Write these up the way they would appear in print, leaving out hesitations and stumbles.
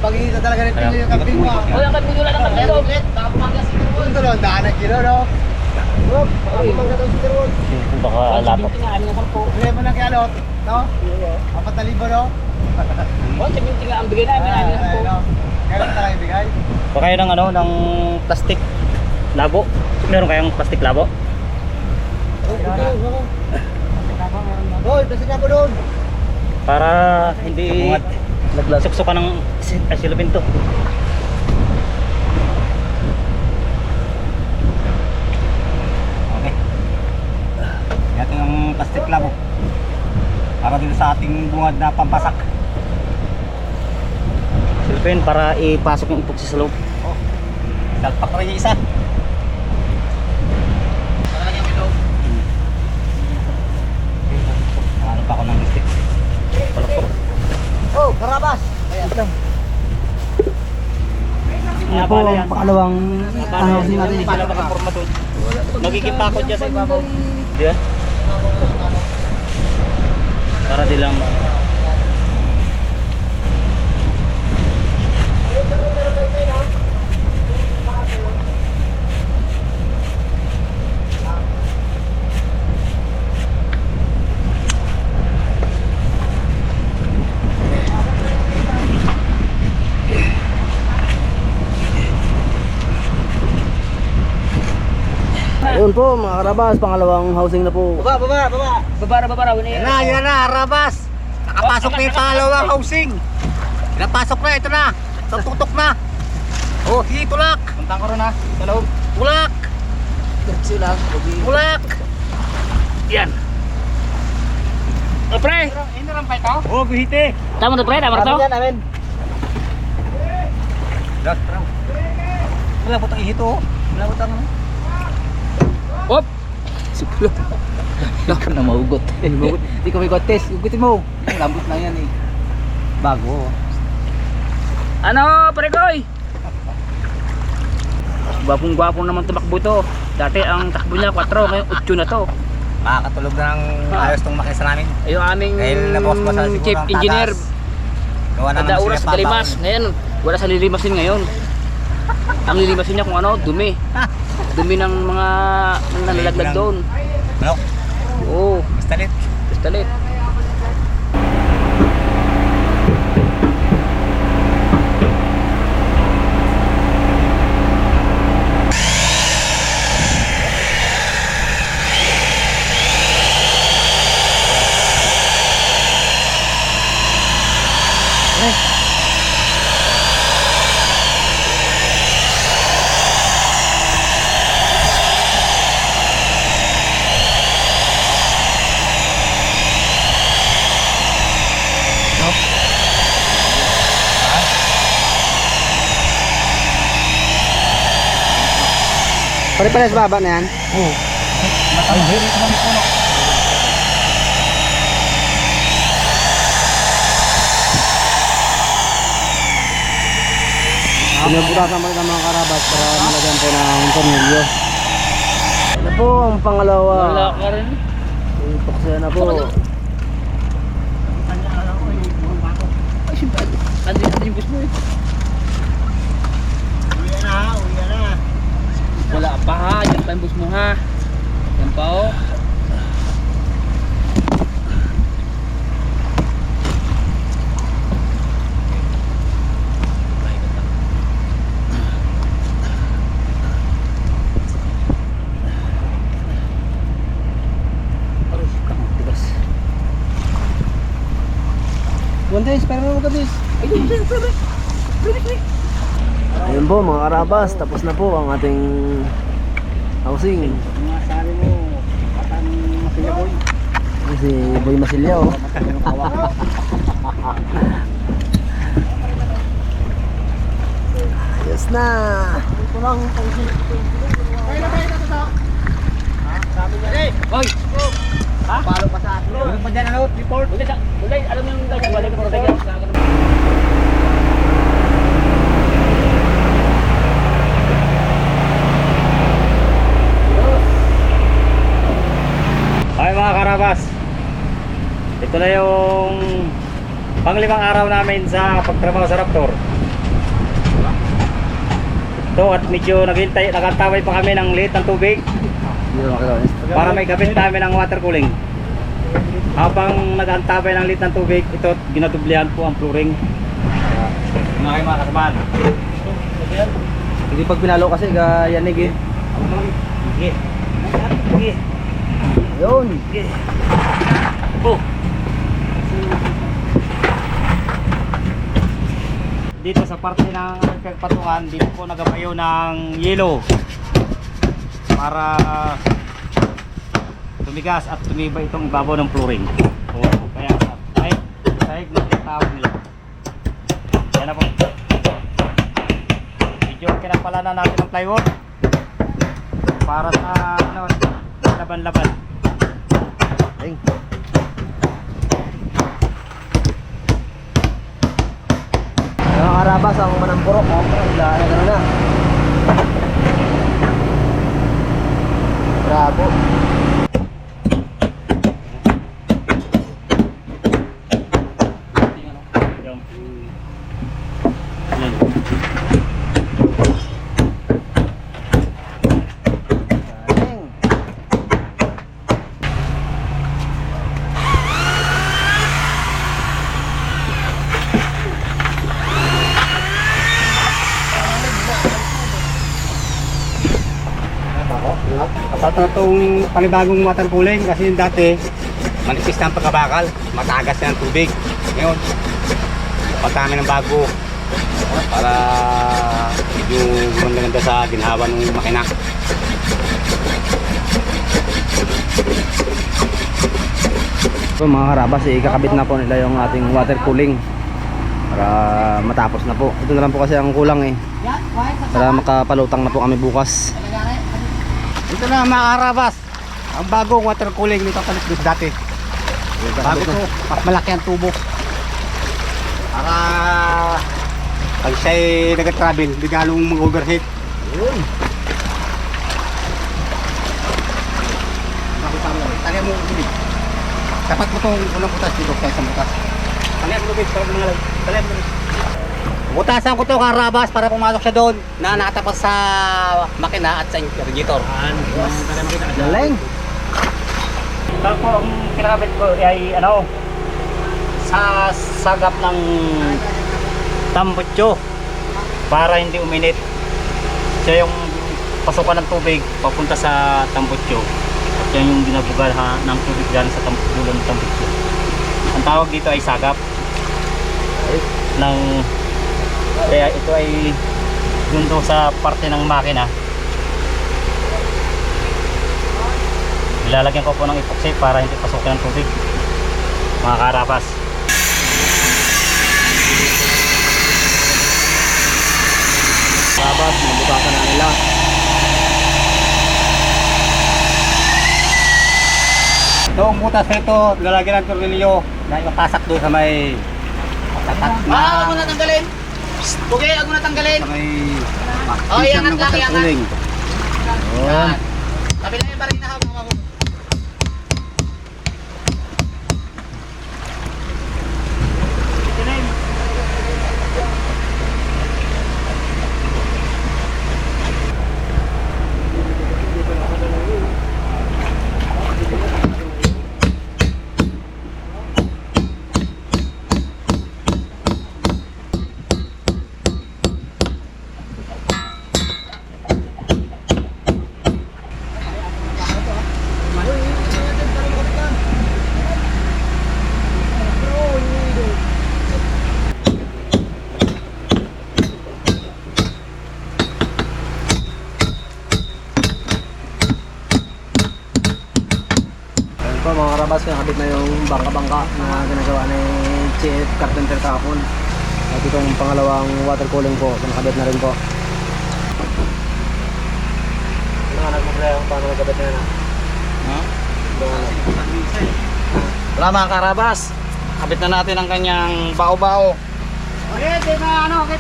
Pag-iita talaga rin pinili yung kambing mo. O, yung kambing wala ng kambing to. Kung ito lang, daan ng kilo, no? Baka alatot. Problema ng kialot, no? 4,000, no? O, 70 nga ang bigay namin. Kailan na kayo bigay? Baka kayo ng ano, ng plastic labo. Meron kayong plastic labo? Doon, plastic na po doon. Para hindi nagsuksukan ng silupin to. Okay. Ito yung plastic labo. Para dito sa ating bungad na pampasak. Silupin para ipasok yung epoxy sa loob. Oh. Salpak rin yung isa. Ano pa ako ng stick? Palok. Oh, Karabas! Ayan lang. Yan po ang pakalawang housing natin. Magkikipakot dyan sa ibabaw. Di ba? Para di lang Ayun po mga Karabas, pangalawang housing na po. Baba. Babara. Yan na, Karabas! Nakapasok na yung pangalawang housing. Napasok na, ito na. Tutok na. Oh, sige, tulak. puntang ko rin ha, sa loob. Tulak. Tulak. Yan. O, pre. Ini rampay ka? Oh, bihite. Tama to, pre. Tama to. Yan namin. Wala po itong ihito. Wala po itong Hop. Siguro. Ikaw na maugot. Hindi ko may test, ugutin mo. Lambot na yan eh. Bago. Ano, pre koy? Gwapong-gwapong naman tumakbo to. Dati ang takbo niya 4, ngayon 8 na to. Makakatulog na ng ayos tong makisa namin. Ay, yung aming Dahil nabawas pa sa siguro chief ng engineer. tagas. Gawa na Kada naman oras sila sa Dalimas. Ngayon, wala sa lilimasin ngayon. Ang lilimasin niya kung ano, dumi. Dumi ng mga nalalaglag doon. Ano? Oo, Basta lit. pistalet. Pare-pares baba na yan. Oo. Ay, very naman po. Pinabutasan mo rin ng mga Karabas para malagyan po ng tornilyo. Ano po ang pangalawa? Wala ka rin. Ipaksaya na po. Ay, siyempre. Andito yung bus mo eh. Uwi na. Wala pa ha. Yan pa yung bus mo ha. Yan pa o. Buntis, pero mo kabis. Ayun po mga Karabas, tapos na po ang ating housing. Mga sari mo, patang Masilya Boy. Si Boy Masilya oh. Yes na. Ito lang pang Kaya na ito sa. Ha? Sabi niya, "Hey, Hoy! Ha? palo pa sa akin." Ano pa diyan ano? Report. Bulay, alam mo yung ganyan. Balik ko tayo. Ay mga Karabas, ito na yung panglimang araw namin sa pagtrabaho sa Raptor. Ito at medyo nagantaway pa kami ng liit ng tubig Hindi naman makagawa. para may gabit namin ng water cooling. Habang nag-antabay ng liit ng tubig, ito ginadublihan po ang flooring. Mga kasamahan. Hindi pag pinalo kasi yanig eh. Sige. Sige. Yun. Oh. Dito sa parte ng patungan, dito po nagabayo ng yelo para tumigas at tumibay itong ibabaw ng flooring. Kaya sahig na tinatawag nila. Yan na po. Medyo kinapalanan natin ng plywood para sa laban-laban. Ay. Mga karabas ang manampurok. Gano'n na. Bravo. At itong panibagong water cooling kasi yung dati manipis na ang pagkabakal, matagas na ang tubig. Ngayon, pagkami ng bago para medyo gumanda-ganda sa ginhawa ng makina. So, mga karabas, ikakabit na po nila yung ating water cooling para matapos na po. Ito na lang po kasi ang kulang eh, para makapalutang na po kami bukas. Ito na mga karabas, ang bagong water cooling nito palit dito dati. Bago to, mas malaki ang tubo. Para pag siya'y nag-travel, di galong mag-overheat. Yun. Talihan mo ulit. Dapat mo itong unang butas dito kaya sa butas. Talihan mo ulit, talihan mo ulit. Butasan ko to karabas para pumasok siya doon na nakatapat sa makina at sa radiator. Galing. Ito po ang kinakabit ko ay sa sagap ng tambutso para hindi uminit. Siya yung pasukan ng tubig papunta sa tambutso. At yan yung binabugal ng tubig dyan sa dulo ng tambutso. Ang tawag dito ay sagap ng kaya ito ay dun do sa parte ng makina. Ilalagyan ko po ng epoxy para hindi pasukin ng tubig, mga karabas. Karabas, nabutasan na nila. Ito ang butas nito, lalagyan ng tornilyo na ipapasak doon sa may tatat na Huwag mo na tanggalin. Okay, huwag mo na tanggalin. sa may Oh, iangat lang, iangat. cooling. Yan. Tabi lang yung barina ha, mga mamo. Ito mga karabas, nakabit na yung bangka-bangka na ginagawa ni Chief Carpenter kahapon. At itong pangalawang water cooling po, nakabit na rin po. Ano nga nagmumula paano nagkabit na yan? Wala mga karabas, kabit na natin ang kanyang bao-bao. Okay, di ba okay?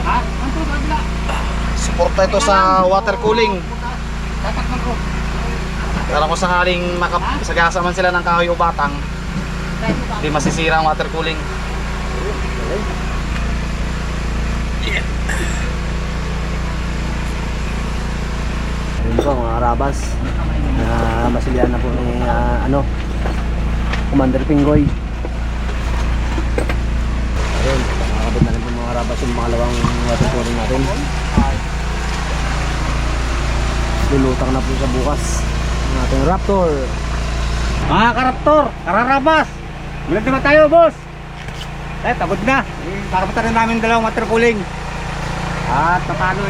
Ha? Ano to, babila? Suporta ito sa water cooling. Tatakman ko. Para kung sakaling makasagasa man sila ng kahoy o batang, hindi masisira ang water cooling. Ayun po mga karabas, na masilihan na po ni Commander Pinggoy. Ayun, nakakabit na rin po mga karabas yung pangalawang water cooling natin. Lulutang na po sa bukas ang ating Raptor. Mga karaptor, kararabas. Bilang naman tayo, boss. Pagod na. Karaputan na namin dalawang water cooling. At paano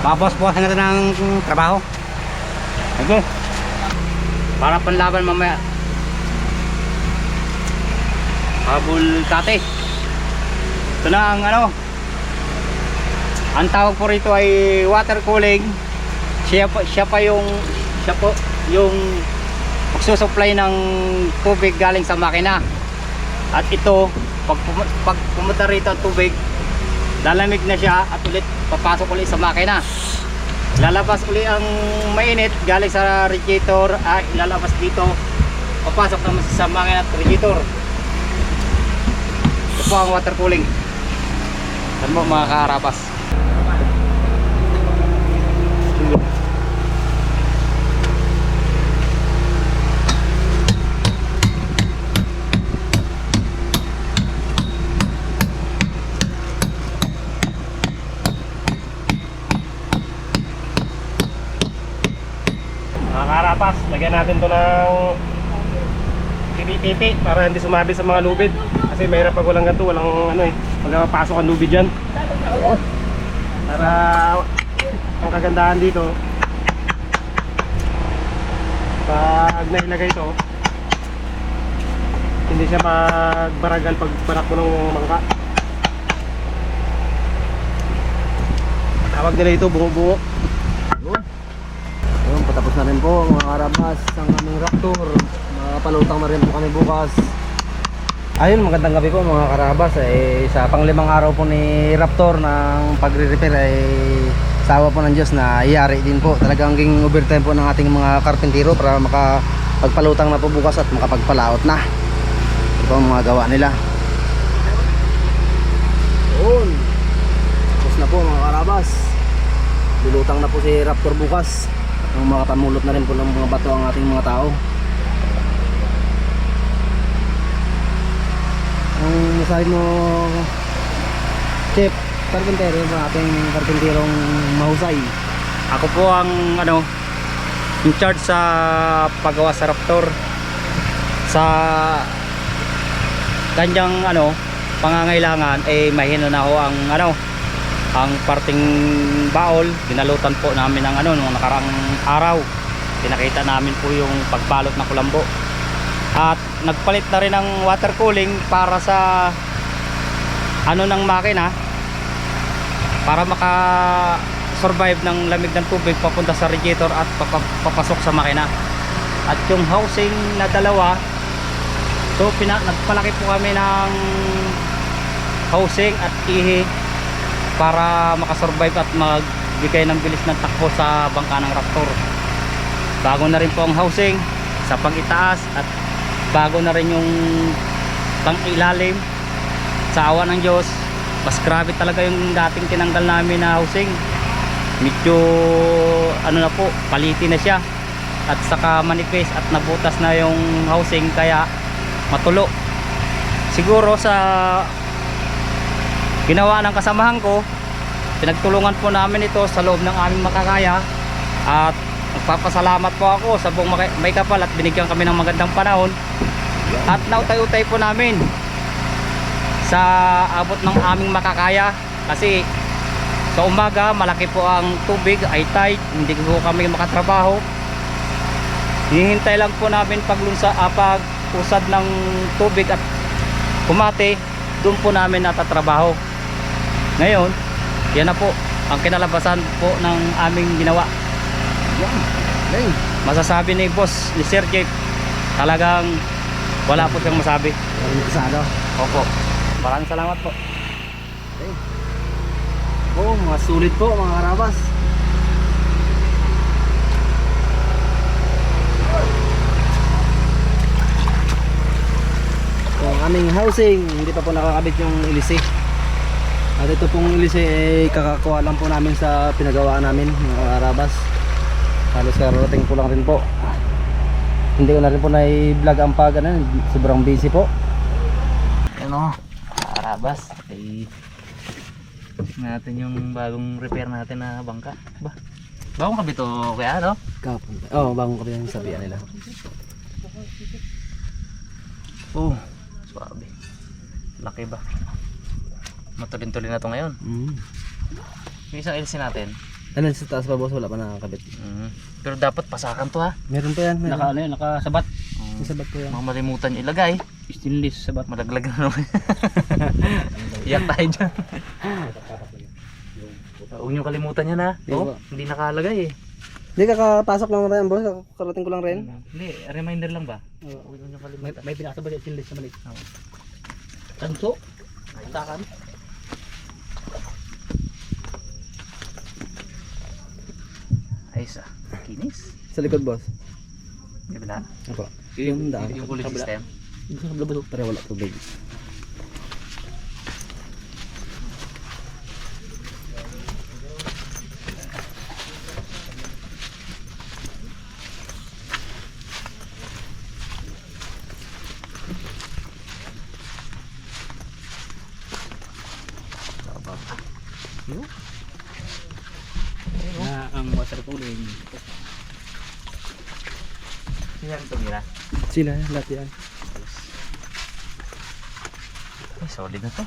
babos-bosan natin ng trabaho. Okay. Para panlaban mamaya. Habol kate. Ito na ang ang tawag po rito ay water cooling. Siya po yung magsusupply ng tubig galing sa makina. At ito, pag pumunta rito ang tubig, lalamig na siya at ulit papasok ulit sa makina. Lalabas ulit ang mainit galing sa radiator, ilalabas dito, papasok naman sa makina at radiator. Ito po ang water cooling. Ano mo mga kaharabas? Mga karapas, lagyan natin to ng titi para hindi sumabi sa mga lubid. Kasi mahirap pag walang ganito, walang pagpapasok ang lubid dyan. Para ang kagandahan dito, pag nailagay ito, hindi siya magbaragal pag barak mo ng mangka. Tawag nila ito buo-buo. Ayun, patapos na rin po mga karabas ang aming Raptor. Makapalutang na rin po kami bukas. Ayun, magandang gabi po mga karabas. Sa panglimang araw po ni Raptor ng pagre-repair ay sawa po ng Diyos na iyari din po. Talagang ging overtime po ng ating mga karpentero para makapagpalutang na po bukas at makapagpalaot na. Ito po ang mga gawa nila. Ayun, tapos na po mga karabas. Lulutang na po si Raptor bukas. Ang makapamulot na rin po ng mga bato ang ating mga tao. Ang masahin mo, Chef Carpentero, yung ating karpenterong mahusay. Ako po ang in charge sa paggawa sa Raptor. Sa kanyang pangangailangan mahina na ho ang parting baol. Dinalutan po namin ng nung nakarang araw. Pinakita namin po yung pagbalot ng kulambo. At nagpalit na rin ng water cooling para sa ng makina, para maka survive ng lamig ng tubig papunta sa radiator at papasok sa makina. At yung housing na dalawa, so nagpalaki po kami ng housing at ihi para makasurvive at magbigay ng bilis ng takbo sa bangka ng Raptor. Bago na rin po ang housing sa pag-itaas at bago na rin yung ilalim. Sa awa ng Diyos, mas grabe talaga yung dating tinanggal namin na housing. Medyo na po, paliti na siya at saka manipis at nabutas na yung housing kaya matulo. Siguro sa ginawa ng kasamahan ko, pinagtulungan po namin ito sa loob ng aming makakaya. At nagpapasalamat po ako sa buong may kapal at binigyan kami ng magandang panahon. At nautay-utay po namin sa abot ng aming makakaya. Kasi sa umaga malaki po ang tubig, ay tight, hindi po kami makatrabaho. Hihintay lang po namin pag-usad ng tubig at kumate, doon po namin natatrabaho. Ngayon, yan na po ang kinalabasan po ng aming ginawa. Masasabi ni boss, ni Sir Jeff, talagang wala po siyang masabi. Opo. Maraming salamat po. Oh, mga sulit po mga karabas. Ang aming housing, hindi pa po nakakabit yung ilisi. At ito pong ilise ay kakakuha lang po namin sa pinagawaan namin mga karabas. Halos kararating po lang rin po. Hindi ko na rin po na-vlog ang pag ano, sobrang busy po. Ano, karabas. Ay, natin yung bagong repair natin na bangka. Ba? Bagong kabito kaya no? Kapon. Oh, bagong ko rin yung sabihan nila. Oh, swabe. Laki ba? Matulin-tulin na to ngayon. Yung isang LC natin. Ano sa taas pa boss, wala pa nakakabit. Pero dapat pasakan to ha. Meron pa yan, meron. Naka ano yun, nakasabat. May sabat po yan. Mga malimutan yung ilagay. Stainless sabat. Malaglag na naman. Iyak tayo dyan. Huwag nyo kalimutan yan ha. Oh, hindi nakalagay eh. Hindi, kakapasok lang na yan boss, karating ko lang rin. Hindi, reminder lang ba? Huwag nyo kalimutan. May pinakasabat yung stainless naman eh. Tanso. Takan. Ayos ah. Kinis. Sa likod boss. Di ba na? Ako. Yung daan. Yung cooling system. Pero wala tubig. Na ang water cooling. Yan tumira. Sila, lahat yan. Ay, solid na to.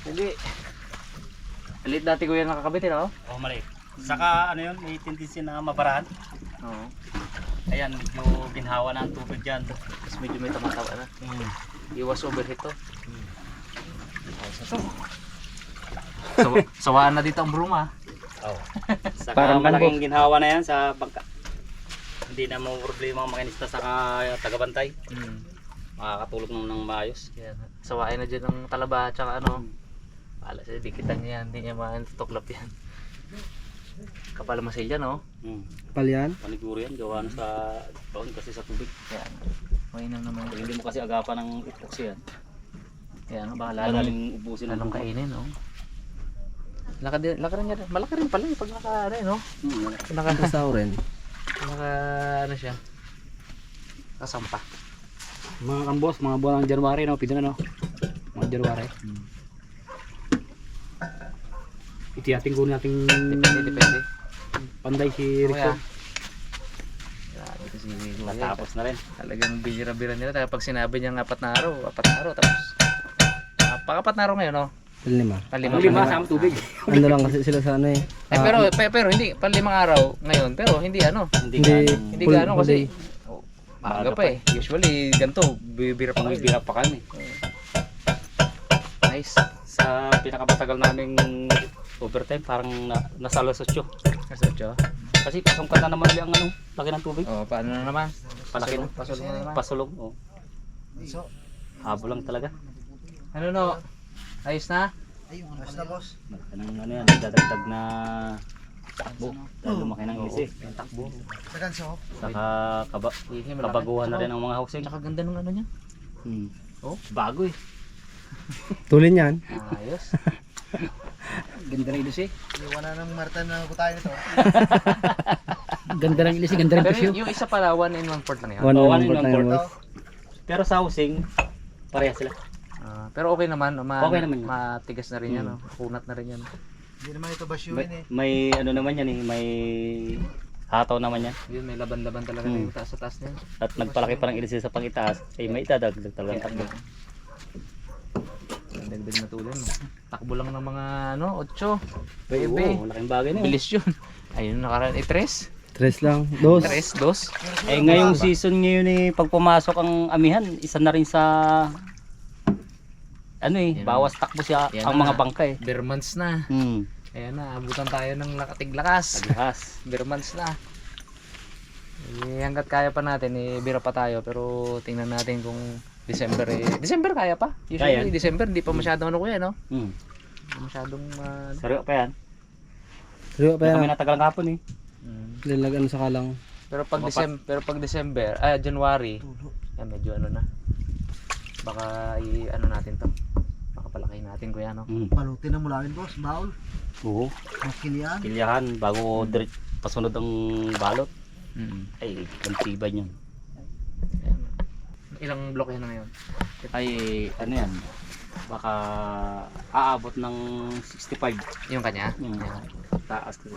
Hindi. Alit dati ko yan nakakabit eh, no? Oh, mali. Saka ano yun, may tendency na mabaraan. Oo. Ayan, medyo ginhawa na ang tubig dyan. Tapos medyo may tamatawa na. Iwas overheat to. Sawaan na dito ang bruma. Oh. Saka Parang malaking ginhawa na yan sa bangka. Hindi na mo problema ang makinista sa tagabantay. Makakatulog ng maayos. Yan. Sawain na dyan ang talaba at saka ano. Pala siya, dikitan niya yan. Hindi niya matuklap yan. Kapal masilya no? Palyan. Paniguro yan, gawa na sa taon kasi sa tubig. Yan. Mainam naman. Kung hindi mo kasi agapan ng epoxy yan, Yan, baka lalaling ubusin ang lalong bangka. kainin no? Laki rin yan. Malaki rin pala yung pag naka ano eh, no? Naka, Sa rin. naka ano siya. Kasampa. Mga kambos, mga buwan ng January, no? Pwede na, no? Mga January. Itiyating ko nating Depende. panday si Rico. Grabe ito si Kuya. Natapos na rin. Talagang bihira-bira nila. Tapos pag sinabi niyang 4 na araw. Tapos pang-4 na araw ngayon, no? Lima. Lima sa tubig. Ano lang kasi sila sa ano eh. Pero hindi, pang 5 araw ngayon. Pero hindi ano. Hindi full gaano kasi day. maaga pa eh. Usually ganito, bibira pa Pang kami. bira pa kami. Nice. Sa pinakamatagal naming overtime, parang nasa alas 8. Kasotyo. Kasi pasungkat na naman ulit ang ano, laki ng tubig. Oh, paano na naman? Palaki na. Pasulong na naman. Pasulong. Oh. Habol lang talaga. Ano no? Ayos na? Malaki ng ano yan, dadagdag na takbo. Dahil lumaki ng ilisi. Takbo. Saka kabaguhan na rin ang mga housing. Tsaka ganda ng ano niya. Oh, bago eh. Tulin yan. Ayos. Ganda ng ilisi. Iwan na ng Marta na tayo nito. Ganda ng ilisi, ganda ng Pero presyo. yung isa pala 1 in 1 port lang yan. One Oh, on one in board one na yun board. boss. Pero sa housing, pareha sila. Pero okay naman, Okay naman yun. matigas na rin yan, no? Kunat na rin yan. Hindi naman ito basyuin May, eh. may ano naman yan eh, may hataw naman yan. Yun, may laban-laban talaga na yung taas sa taas niyan. At nagpalaki pa ng ilisi sa pangitaas, ay may itadagdag talagang takbo. Dagdag na tuloy, no? Takbo lang ng mga, ano, 8. Oo, laking bagay na yun. Bilis yun. Ayun, nakaraan, 3. Tres lang. Dos. 2. Eh ngayong season ngayon eh, pag pumasok ang amihan, isa na rin sa ano eh, Yan. bawas takbo siya Yan ang na. mga bangka eh. Bare months na. Ayan na, abutan tayo ng lakas. Agihas. Bare months na. Hanggat kaya pa natin, bira pa tayo. Pero tingnan natin kung December December kaya pa? Usually Kaya. December, hindi pa masyadong ano kuya, no? Hmm. Hindi masyadong Sariwa pa yan. Pero pa Kami yan. natagal ng hapon eh. Lilag ano sa kalang. Pero pag December, January, yan medyo ano na. Baka ano natin to. Baka palakihin natin kuya no. Palutin na mulawin boss, baul. Oo. Maskilian. Kilyahan bago pasunod ang balot. Mm. Ay, gantiba niyan. Ilang bloke na ngayon? Ay, ano yan? Baka aabot ng 65. Yung kanya? Yung taas kasi.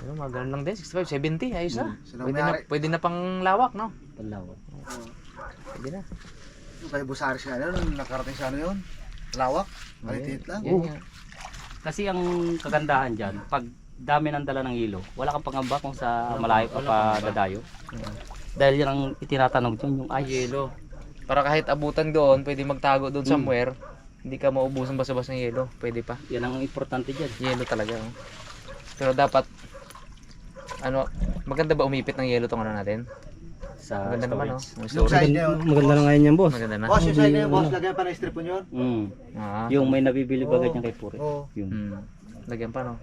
Ano, maganda lang din, 65, 70, ayos na. Sila Pwede na pang lawak, no? Palawan. Pwede na. Yung kay Busari siya yun, nakarating sa ano yun. Lawak, malitit lang. Yan nga. Kasi ang kagandahan dyan, pag dami ng dala ng hilo, wala kang pangamba kung sa malayo ka pa dadayo. Dahil yan ang itinatanog dyan, yung ice. Yelo. Para kahit abutan doon, pwede magtago doon somewhere. Hindi ka maubusan basa-basa ng yelo. Pwede pa. Yan ang importante dyan. Yelo talaga. Oh. Pero dapat, ano, maganda ba umipit ng yelo tong ano natin? Sa Maganda naman, no? storage. Yung side na yun. Maganda na ngayon yan, boss. Maganda na. Boss, yung side na yun, boss. Lagyan pa ng strip po yun. Ah. Yung may nabibili ba ganyan kay Puri? Oo. Yun. Lagyan pa, no?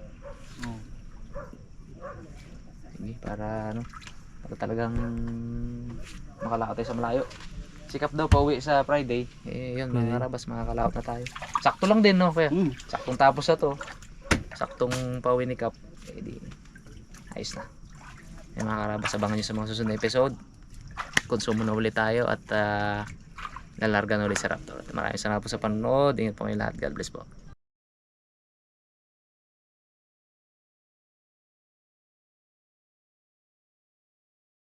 Sige, para ano, para talagang makalakot tayo sa malayo. Sikap daw pauwi sa Friday. Eh, yun, mga karabas, makakalakot na tayo. Sakto lang din, no? Kaya, saktong tapos na to. Saktong pauwi ni Kap. Eh, di, ayos na. Eh, mga karabas, abangan nyo sa mga susunod na episode. Konsumo na ulit tayo at lalarga na ulit sa Raptor. At maraming salamat po sa panonood. Ingat po kayo lahat. God bless po.